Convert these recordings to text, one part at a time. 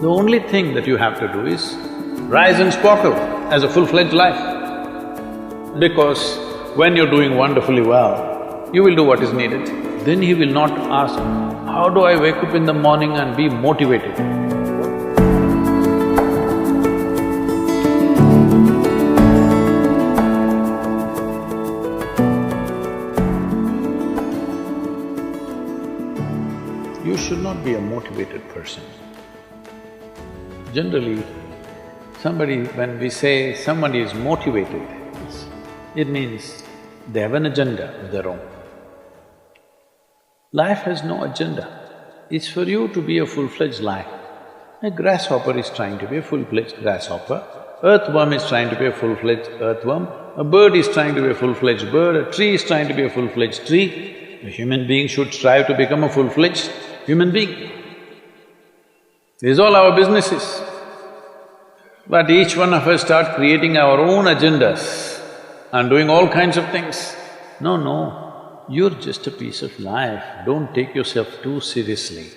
The only thing that you have to do is rise and sparkle as a full-fledged life. Because when you're doing wonderfully well, you will do what is needed. Then he will not ask, how do I wake up in the morning and be motivated? You should not be a motivated person. Generally, when we say somebody is motivated, it means they have an agenda of their own. Life has no agenda. It's for you to be a full-fledged life. A grasshopper is trying to be a full-fledged grasshopper, earthworm is trying to be a full-fledged earthworm, a bird is trying to be a full-fledged bird, a tree is trying to be a full-fledged tree. A human being should strive to become a full-fledged human being. This is all our business is. But each one of us start creating our own agendas and doing all kinds of things. No, you're just a piece of life, don't take yourself too seriously.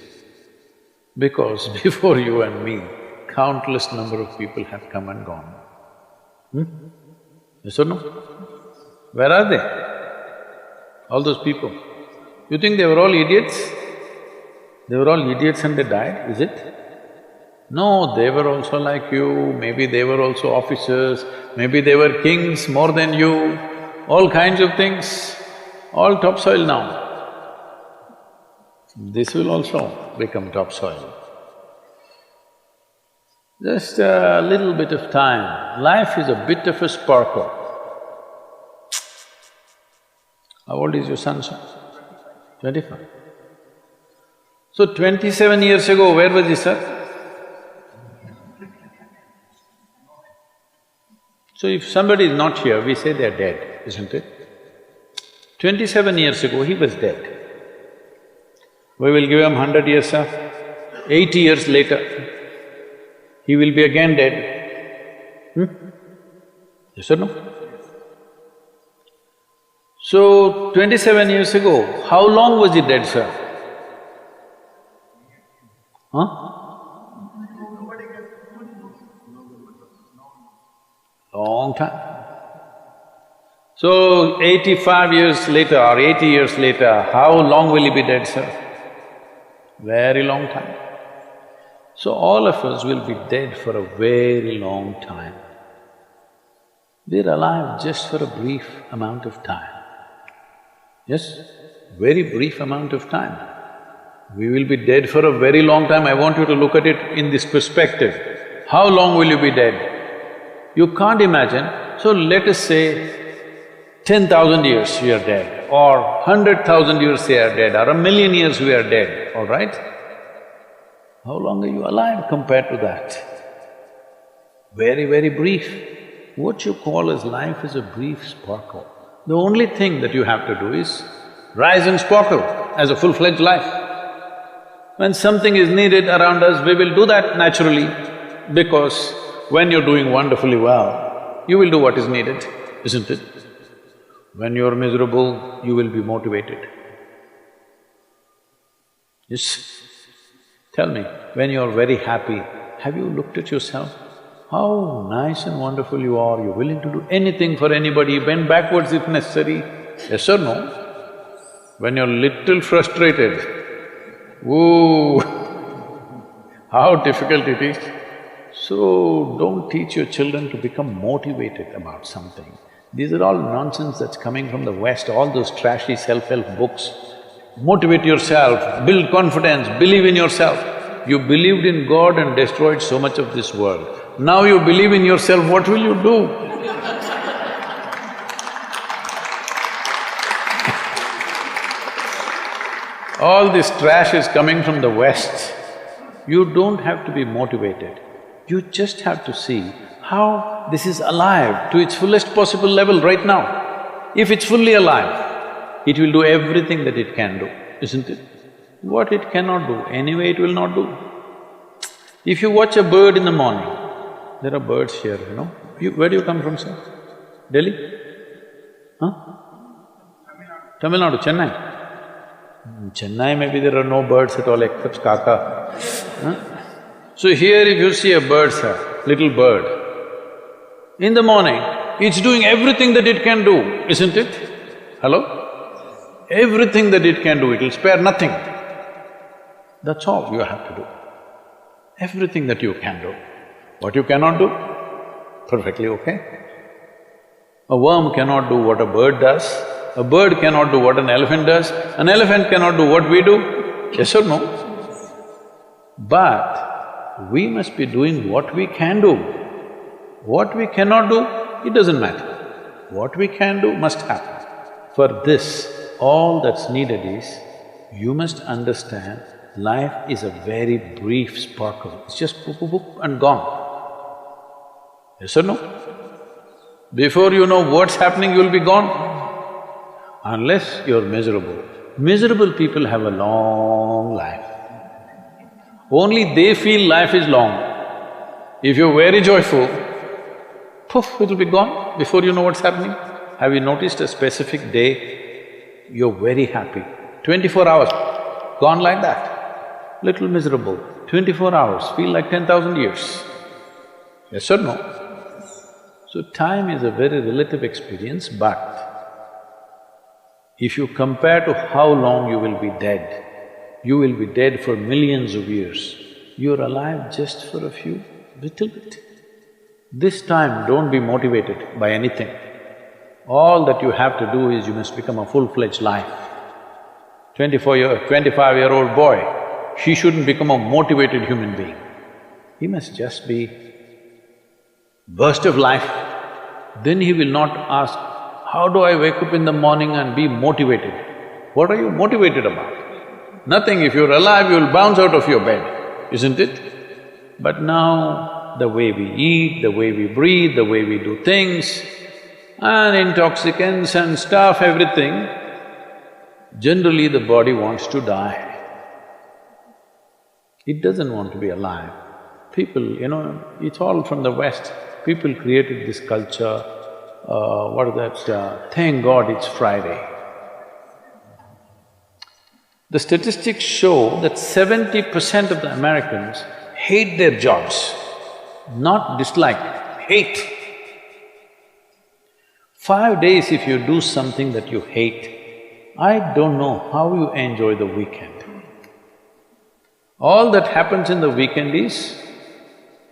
Because before you and me, countless number of people have come and gone. Yes or no? Where are they? All those people. You think they were all idiots? They were all idiots and they died, is it? No, they were also like you, maybe they were also officers, maybe they were kings more than you, all kinds of things, all topsoil now. This will also become topsoil. Just a little bit of time, life is a bit of a sparkle. How old is your son, sir? 25. So 27 years ago, where was he, sir? So if somebody is not here, we say they are dead, isn't it? 27 years ago, he was dead. We will give him 100 years, sir. 80 years later, he will be again dead. Yes or no? So, 27 years ago, how long was he dead, sir? Long time. So, 85 years later or 80 years later, how long will he be dead, sir? Very long time. So, all of us will be dead for a very long time. We're alive just for a brief amount of time. Yes, very brief amount of time. We will be dead for a very long time. I want you to look at it in this perspective. How long will you be dead? You can't imagine. So let us say 10,000 years we are dead, or 100,000 years we are dead, or 1,000,000 years we are dead, all right? How long are you alive compared to that? Very, very brief. What you call as life is a brief sparkle. The only thing that you have to do is rise and sparkle as a full-fledged life. When something is needed around us, we will do that naturally, because when you're doing wonderfully well, you will do what is needed, isn't it? When you're miserable, you will be motivated. Yes. Tell me, when you're very happy, have you looked at yourself? How nice and wonderful you are, you're willing to do anything for anybody, bend backwards if necessary. Yes or no? When you're little frustrated, whoa, how difficult it is. So, don't teach your children to become motivated about something. These are all nonsense that's coming from the West, all those trashy self-help books. Motivate yourself, build confidence, believe in yourself. You believed in God and destroyed so much of this world. Now you believe in yourself, what will you do? All this trash is coming from the West. You don't have to be motivated. You just have to see how this is alive to its fullest possible level right now. If it's fully alive, it will do everything that it can do, isn't it? What it cannot do, anyway it will not do. If you watch a bird in the morning, there are birds here, you know. Where do you come from, sir? Delhi? Tamil Nadu, Chennai? In Chennai maybe there are no birds at all except kaka. So here if you see a bird, sir, little bird, in the morning, it's doing everything that it can do, isn't it? Hello? Everything that it can do, it'll spare nothing. That's all you have to do. Everything that you can do. What you cannot do, perfectly okay. A worm cannot do what a bird does, a bird cannot do what an elephant does, an elephant cannot do what we do, yes or no? But we must be doing what we can do. What we cannot do, it doesn't matter. What we can do must happen. For this, all that's needed is, you must understand life is a very brief sparkle, it's just poop, poop, poop and gone. Yes or no? Before you know what's happening, you'll be gone. Unless you're miserable. Miserable people have a long life. Only they feel life is long. If you're very joyful, poof, it'll be gone before you know what's happening. Have you noticed a specific day, you're very happy, 24 hours, gone like that. Little miserable, 24 hours, feel like 10,000 years. Yes or no? So time is a very relative experience, but if you compare to how long you will be dead, you will be dead for millions of years. You're alive just for a few, little bit. This time, don't be motivated by anything. All that you have to do is you must become a full-fledged life. 25-year-old boy, he shouldn't become a motivated human being. He must just be burst of life. Then he will not ask, how do I wake up in the morning and be motivated? What are you motivated about? Nothing. If you're alive, you'll bounce out of your bed, isn't it? But now, the way we eat, the way we breathe, the way we do things, and intoxicants and stuff, everything, generally the body wants to die. It doesn't want to be alive. People, it's all from the West. People created this culture, thank God it's Friday. The statistics show that 70% of the Americans hate their jobs, not dislike, hate. 5 days if you do something that you hate, I don't know how you enjoy the weekend. All that happens in the weekend is,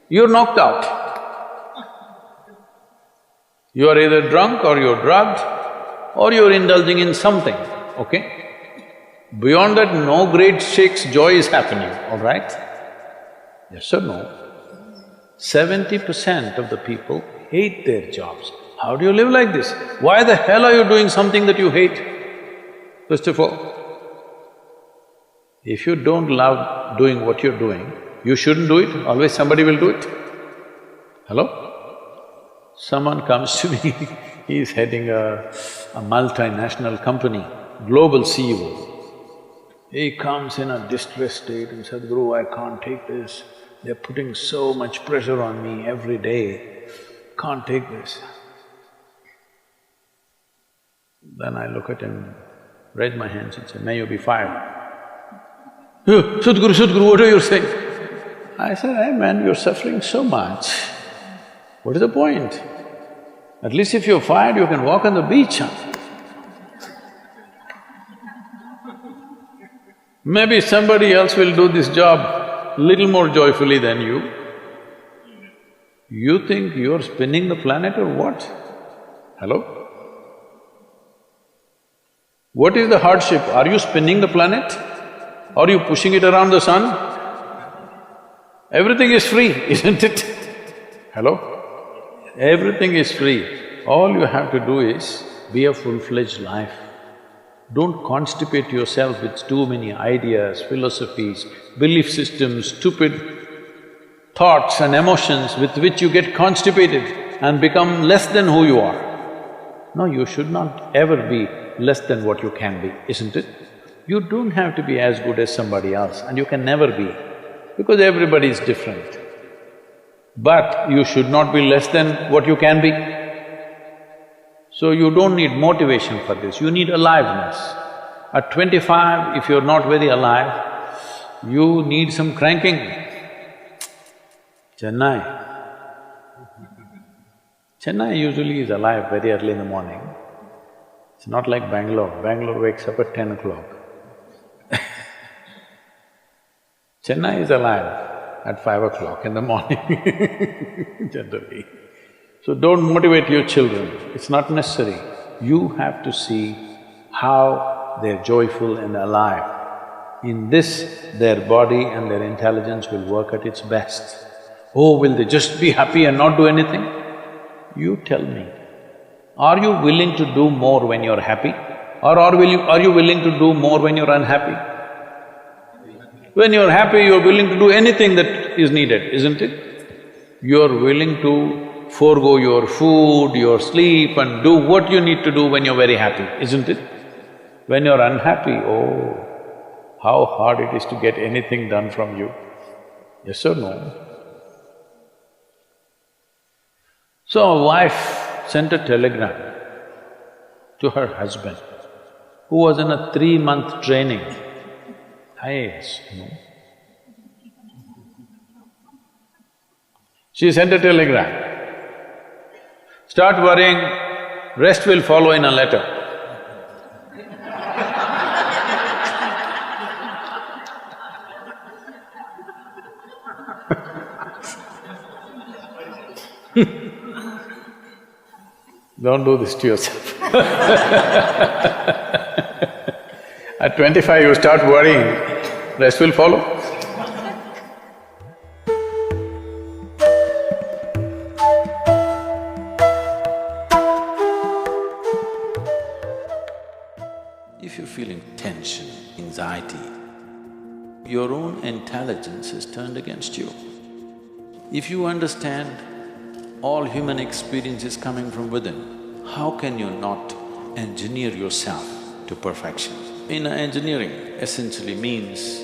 you're knocked out. You are either drunk or you're drugged or you're indulging in something, okay? Beyond that, no great shakes joy is happening, all right? Yes or no? 70% of the people hate their jobs. How do you live like this? Why the hell are you doing something that you hate? First of all, if you don't love doing what you're doing, you shouldn't do it, always somebody will do it. Hello? Someone comes to me, he's heading a multinational company, global CEO. He comes in a distressed state and said, Guru, I can't take this. They're putting so much pressure on me every day, can't take this. Then I look at him, raise my hands and say, may you be fired. Sadhguru, what are you saying? I said, hey man, you're suffering so much. What is the point? At least if you're fired, you can walk on the beach, Maybe somebody else will do this job little more joyfully than you. You think you're spinning the planet or what? Hello? What is the hardship? Are you spinning the planet? Are you pushing it around the sun? Everything is free, isn't it? Hello? Everything is free. All you have to do is be a full-fledged life. Don't constipate yourself with too many ideas, philosophies, belief systems, stupid thoughts and emotions with which you get constipated and become less than who you are. No, you should not ever be less than what you can be, isn't it? You don't have to be as good as somebody else and you can never be, because everybody is different. But you should not be less than what you can be. So you don't need motivation for this, you need aliveness. At 25, if you're not very alive, you need some cranking. Chennai. Chennai usually is alive very early in the morning. It's not like Bangalore. Bangalore wakes up at 10 o'clock. Chennai is alive at 5 o'clock in the morning generally. So don't motivate your children, it's not necessary. You have to see how they're joyful and alive. In this, their body and their intelligence will work at its best. Oh, will they just be happy and not do anything? You tell me, are you willing to do more when you're happy? Or are you willing to do more when you're unhappy? When you're happy, you're willing to do anything that is needed, isn't it? You're willing to forego your food, your sleep and do what you need to do when you're very happy, isn't it? When you're unhappy, oh, how hard it is to get anything done from you. Yes or no? So a wife sent a telegram to her husband, who was in a 3-month training, IAS, no? She sent a telegram, start worrying, rest will follow in a letter. Don't do this to yourself. At 25 you start worrying, rest will follow. If you're feeling tension, anxiety, your own intelligence is turned against you. If you understand all human experience is coming from within, how can you not engineer yourself to perfection? In engineering essentially means